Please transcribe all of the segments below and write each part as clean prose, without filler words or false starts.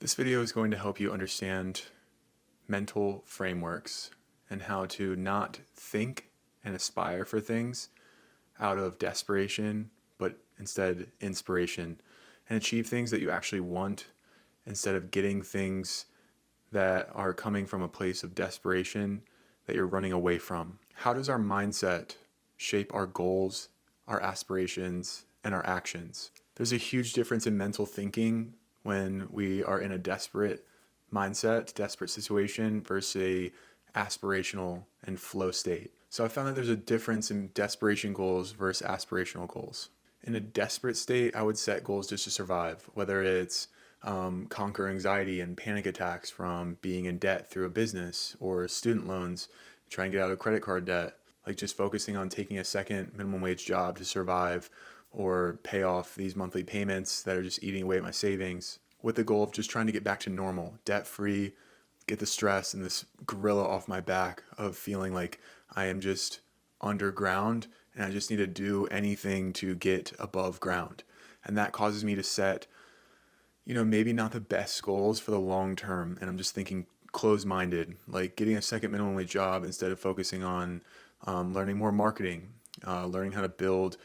This video is going to help you understand mental frameworks and how to not think and aspire for things out of desperation, but instead inspiration, and achieve things that you actually want instead of getting things that are coming from a place of desperation that you're running away from. How does our mindset shape our goals, our aspirations, and our actions? There's a huge difference in mental thinking when we are in a desperate mindset, desperate situation versus a aspirational and flow state. So I found that there's a difference in desperation goals versus aspirational goals. In a desperate state, I would set goals just to survive, whether it's conquer anxiety and panic attacks from being in debt through a business or student loans, try and get out of credit card debt, like just focusing on taking a second minimum wage job to survive or pay off these monthly payments that are just eating away at my savings, with the goal of just trying to get back to normal, debt free, get the stress and this gorilla off my back of feeling like I am just underground and I just need to do anything to get above ground. And that causes me to set, maybe not the best goals for the long term. And I'm just thinking closed-minded, like getting a second minimum wage job instead of focusing on learning more marketing, learning how to build,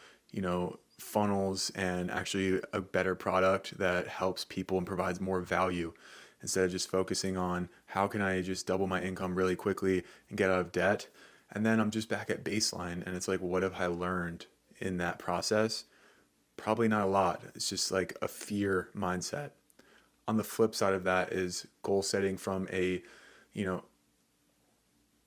funnels and actually a better product that helps people and provides more value instead of just focusing on how can I just double my income really quickly and get out of debt. And then I'm just back at baseline and it's like, what have I learned in that process? Probably not a lot. It's just like a fear mindset. On the flip side of that is goal setting from a, you know,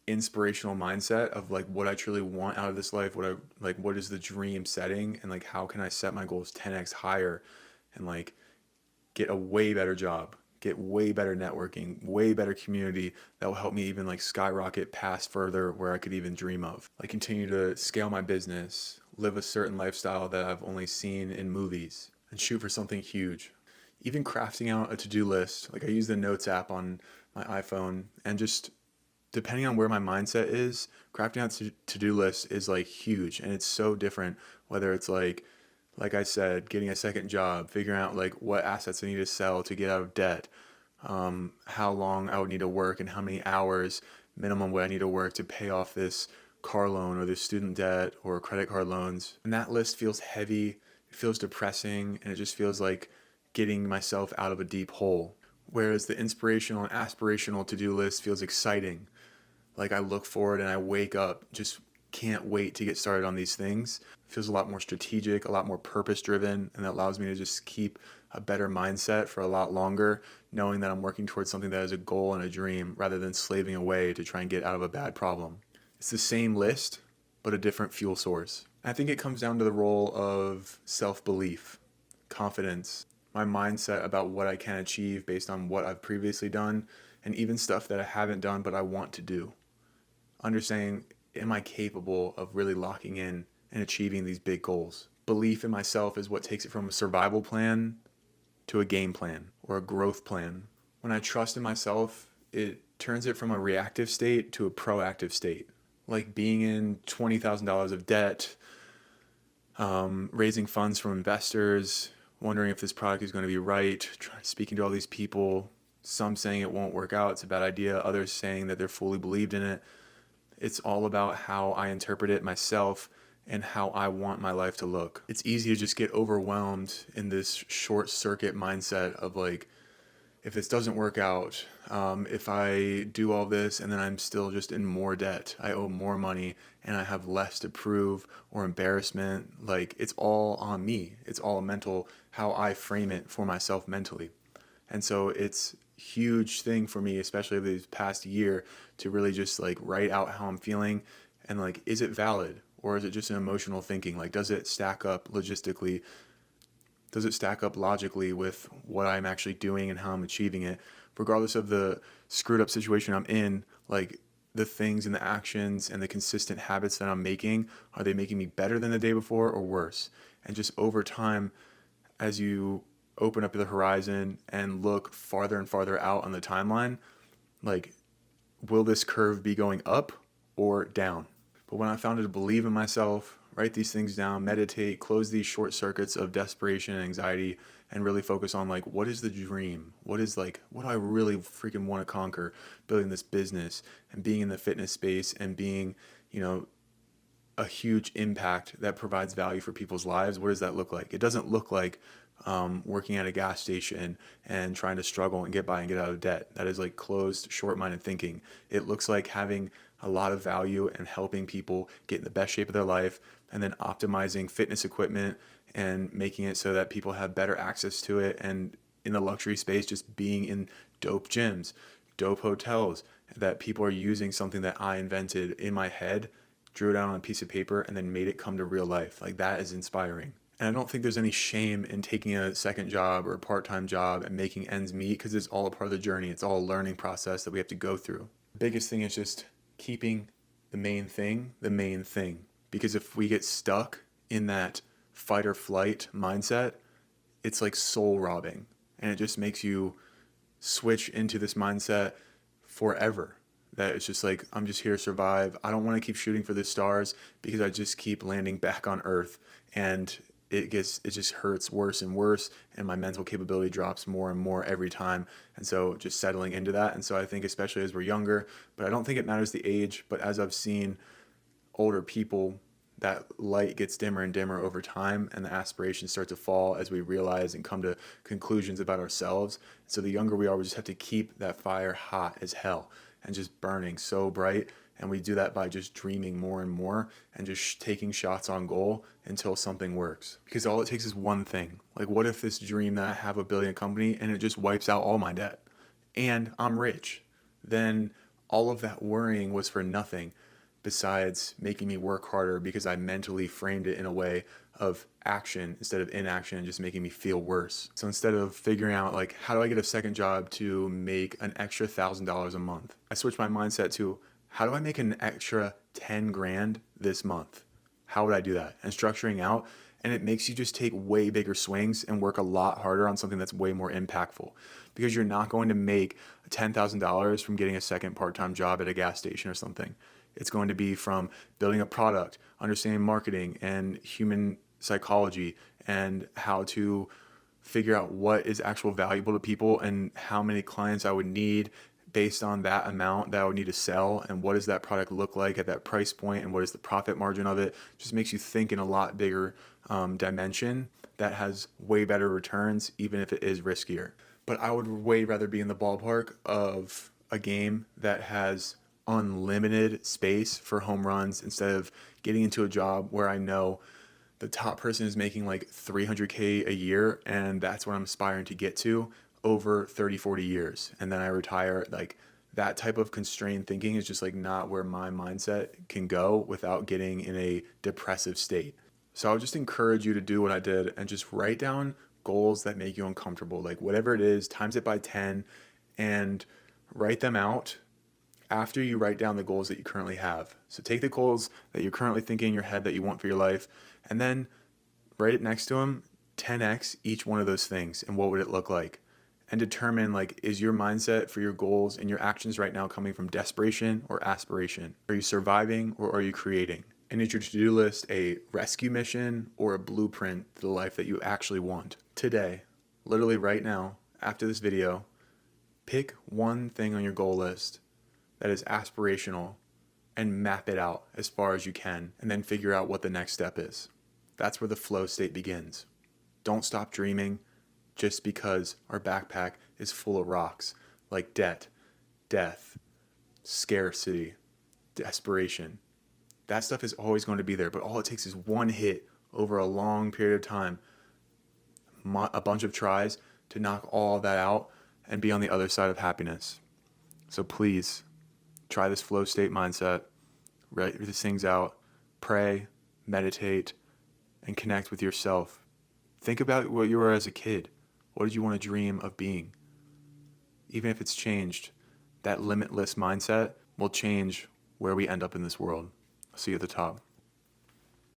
inspirational mindset of like what I truly want out of this life, what is the dream setting, and like how can I set my goals 10x higher and like get a way better job, get way better networking, way better community that will help me even like skyrocket past further where I could even dream of. Like continue to scale my business, live a certain lifestyle that I've only seen in movies, and shoot for something huge. Even crafting out a to-do list, like I use the Notes app on my iPhone, and just depending on where my mindset is, crafting out to-do list is like huge, and it's so different whether it's like I said, getting a second job, figuring out like what assets I need to sell to get out of debt, how long I would need to work and how many hours minimum would I need to work to pay off this car loan or this student debt or credit card loans. And that list feels heavy, it feels depressing, and it just feels like getting myself out of a deep hole. Whereas the inspirational and aspirational to-do list feels exciting. Like I look forward and I wake up, just can't wait to get started on these things. It feels a lot more strategic, a lot more purpose driven, and that allows me to just keep a better mindset for a lot longer, knowing that I'm working towards something that is a goal and a dream rather than slaving away to try and get out of a bad problem. It's the same list, but a different fuel source. I think it comes down to the role of self-belief, confidence, my mindset about what I can achieve based on what I've previously done, and even stuff that I haven't done but I want to do. Understanding, am I capable of really locking in and achieving these big goals? Belief in myself is what takes it from a survival plan to a game plan or a growth plan. When I trust in myself, it turns it from a reactive state to a proactive state. Like being in $20,000 of debt, raising funds from investors, wondering if this product is going to be right, speaking to all these people, some saying it won't work out, it's a bad idea, others saying that they're fully believed in it. It's all about how I interpret it myself and how I want my life to look. It's easy to just get overwhelmed in this short circuit mindset of like, if this doesn't work out, if I do all this and then I'm still just in more debt, I owe more money and I have less to prove or embarrassment, like it's all on me. It's all mental, how I frame it for myself mentally. And so it's huge thing for me, especially over this past year, to really just like write out how I'm feeling and like, is it valid or is it just an emotional thinking? Like, does it stack up logistically? Does it stack up logically with what I'm actually doing and how I'm achieving it? Regardless of the screwed up situation I'm in, like the things and the actions and the consistent habits that I'm making, are they making me better than the day before or worse? And just over time, as you open up the horizon and look farther and farther out on the timeline, like, will this curve be going up or down? But when I found to believe in myself, write these things down, meditate, close these short circuits of desperation and anxiety, and really focus on like, what is the dream? What is like, what do I really freaking want to conquer? Building this business and being in the fitness space and being, you know, a huge impact that provides value for people's lives. What does that look like? It doesn't look like working at a gas station and trying to struggle and get by and get out of debt. That is like closed, short-minded thinking. It looks like having a lot of value and helping people get in the best shape of their life, and then optimizing fitness equipment and making it so that people have better access to it. And in the luxury space, just being in dope gyms, dope hotels, that people are using something that I invented in my head, drew it out on a piece of paper, and then made it come to real life. Like, that is inspiring. And I don't think there's any shame in taking a second job or a part-time job and making ends meet, because it's all a part of the journey. It's all a learning process that we have to go through. The biggest thing is just keeping the main thing the main thing. Because if we get stuck in that fight or flight mindset, it's like soul robbing. And it just makes you switch into this mindset forever. That it's just like, I'm just here to survive. I don't want to keep shooting for the stars because I just keep landing back on Earth. And it just hurts worse and worse, and my mental capability drops more and more every time. And so just settling into that. And so I think, especially as we're younger, but I don't think it matters the age, but as I've seen older people, that light gets dimmer and dimmer over time, and the aspirations start to fall as we realize and come to conclusions about ourselves. So the younger we are, we just have to keep that fire hot as hell and just burning so bright. And we do that by just dreaming more and more and just taking shots on goal until something works. Because all it takes is one thing. Like, what if this dream that I have a billion company and it just wipes out all my debt and I'm rich? Then all of that worrying was for nothing, besides making me work harder because I mentally framed it in a way of action instead of inaction, and just making me feel worse. So instead of figuring out like, how do I get a second job to make an extra $1,000 a month, I switched my mindset to, how do I make an extra 10 grand this month? How would I do that? And structuring out, and it makes you just take way bigger swings and work a lot harder on something that's way more impactful, because you're not going to make $10,000 from getting a second part-time job at a gas station or something. It's going to be from building a product, understanding marketing and human psychology, and how to figure out what is actual valuable to people and how many clients I would need based on that amount that I would need to sell, and what does that product look like at that price point, and what is the profit margin of it. Just makes you think in a lot bigger dimension that has way better returns, even if it is riskier. But I would way rather be in the ballpark of a game that has unlimited space for home runs, instead of getting into a job where I know the top person is making like $300K a year, and that's what I'm aspiring to get to over 30, 40 years. And then I retire. Like, that type of constrained thinking is just like not where my mindset can go without getting in a depressive state. So I would just encourage you to do what I did and just write down goals that make you uncomfortable. Like, whatever it is, times it by 10 and write them out after you write down the goals that you currently have. So take the goals that you're currently thinking in your head that you want for your life, and then write it next to them, 10x each one of those things, and what would it look like? And determine, like, is your mindset for your goals and your actions right now coming from desperation or aspiration? Are you surviving or are you creating? And is your to-do list a rescue mission or a blueprint to the life that you actually want? Today, literally right now, after this video, pick one thing on your goal list that is aspirational and map it out as far as you can, and then figure out what the next step is. That's where the flow state begins. Don't stop dreaming just because our backpack is full of rocks like debt, death, scarcity, desperation. That stuff is always going to be there, but all it takes is one hit over a long period of time, a bunch of tries to knock all that out and be on the other side of happiness. So please try this flow state mindset, write these things out, pray, meditate, and connect with yourself. Think about what you were as a kid. What did you want to dream of being? Even if it's changed, that limitless mindset will change where we end up in this world. I'll see you at the top.